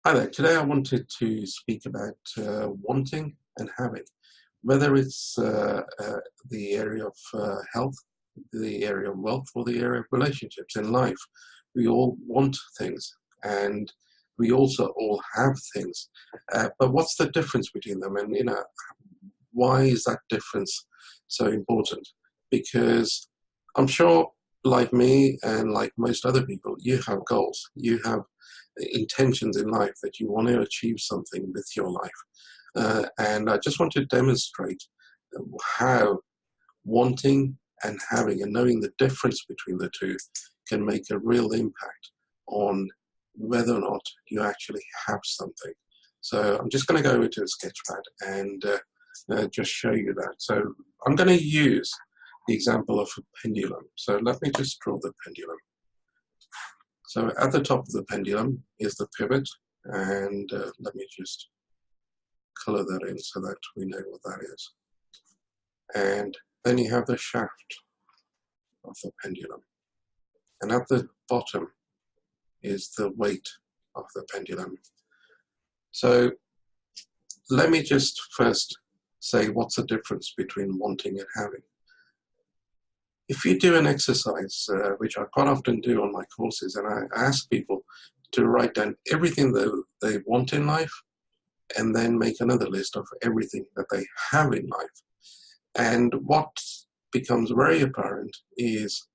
Hi there. Today I wanted to speak about wanting and having, whether it's the area of health, the area of wealth, or the area of relationships in life. We all want things, and we also all have things. But what's the difference between them? And why is that difference so important? Because I'm sure, like me and like most other people, you have goals. You have intentions in life that you want to achieve something with your life. And I just want to demonstrate how wanting and having and knowing the difference between the two can make a real impact on whether or not you actually have something. So I'm just going to go over to a sketchpad and just show you that. So I'm going to use the example of a pendulum. So let me just draw the pendulum. So at the top of the pendulum is the pivot, and let me just color that in so that we know what that is. And then you have the shaft of the pendulum. And at the bottom is the weight of the pendulum. So let me just first say what's the difference between wanting and having. If you do an exercise, which I quite often do on my courses, and I ask people to write down everything that they want in life and then make another list of everything that they have in life. And what becomes very apparent is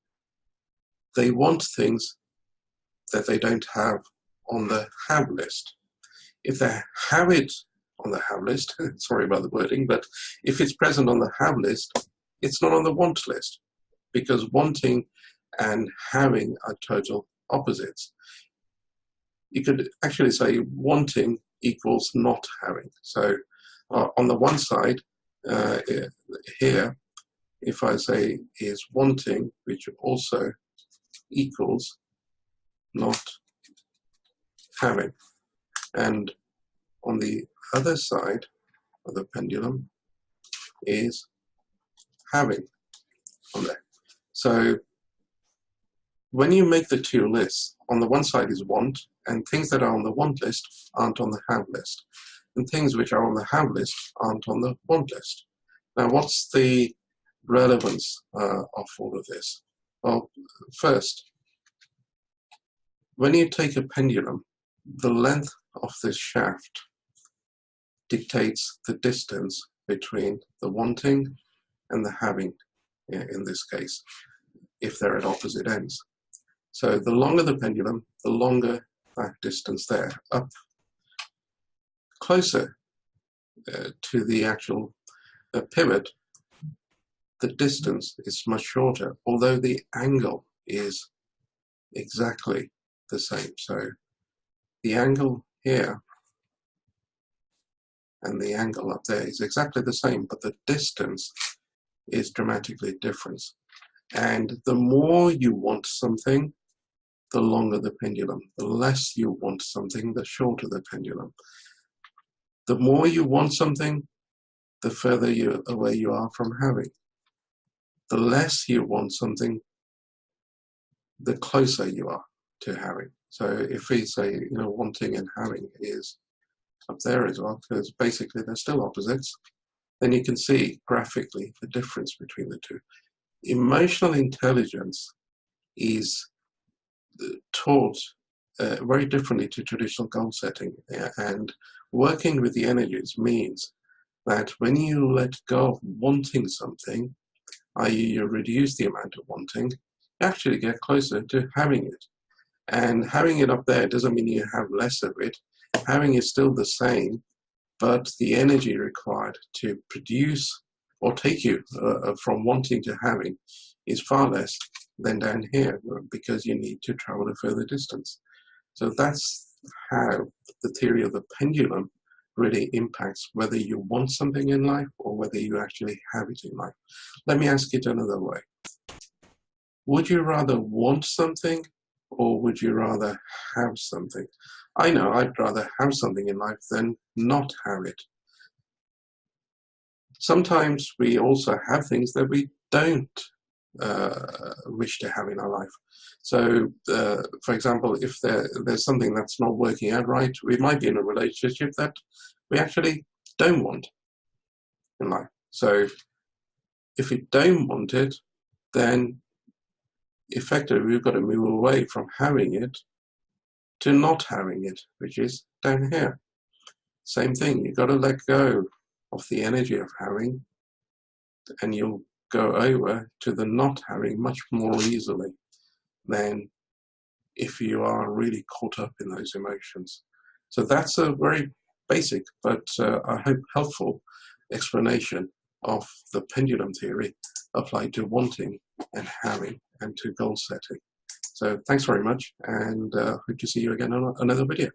they want things that they don't have on the have list. If they have it on the have list, sorry about the wording, but if it's present on the have list, it's not on the want list, because wanting and having are total opposites. You could actually say wanting equals not having. So on the one side, here, if I say is wanting, which also equals not having. And on the other side of the pendulum is having on there. So when you make the two lists, on the one side is want, and things that are on the want list aren't on the have list. And things which are on the have list aren't on the want list. Now, what's the relevance of all of this? Well, first, when you take a pendulum, the length of this shaft dictates the distance between the wanting and the having, in this case, if they're at opposite ends. So the longer the pendulum, the longer that distance there. Up closer to the actual pivot, the distance is much shorter, although the angle is exactly the same. So the angle here and the angle up there is exactly the same, but the distance is dramatically different. And the more you want something, the longer the pendulum. The less you want something, the shorter the pendulum. The more you want something, the further away you are from having. The less you want something, the closer you are to having. So if we say, wanting and having is up there as well, because basically they're still opposites, then you can see graphically the difference between the two. Emotional intelligence is taught very differently to traditional goal setting, and working with the energies means that when you let go of wanting something, i.e. you reduce the amount of wanting, you actually get closer to having it. And having it up there doesn't mean you have less of it. Having is still the same, but the energy required to produce or take you from wanting to having is far less than down here, because you need to travel a further distance. So that's how the theory of the pendulum really impacts whether you want something in life or whether you actually have it in life. Let me ask it another way. Would you rather want something, or would you rather have something? I know I'd rather have something in life than not have it. Sometimes we also have things that we don't wish to have in our life. So, for example, if there's something that's not working out right, we might be in a relationship that we actually don't want in life. So if we don't want it, then effectively we've got to move away from having it to not having it, which is down here. Same thing, you've got to let go of the energy of having, and you'll go over to the not having much more easily than if you are really caught up in those emotions. So that's a very basic, but I hope helpful explanation of the pendulum theory applied to wanting and having and to goal setting. So thanks very much, and hope to see you again on another video.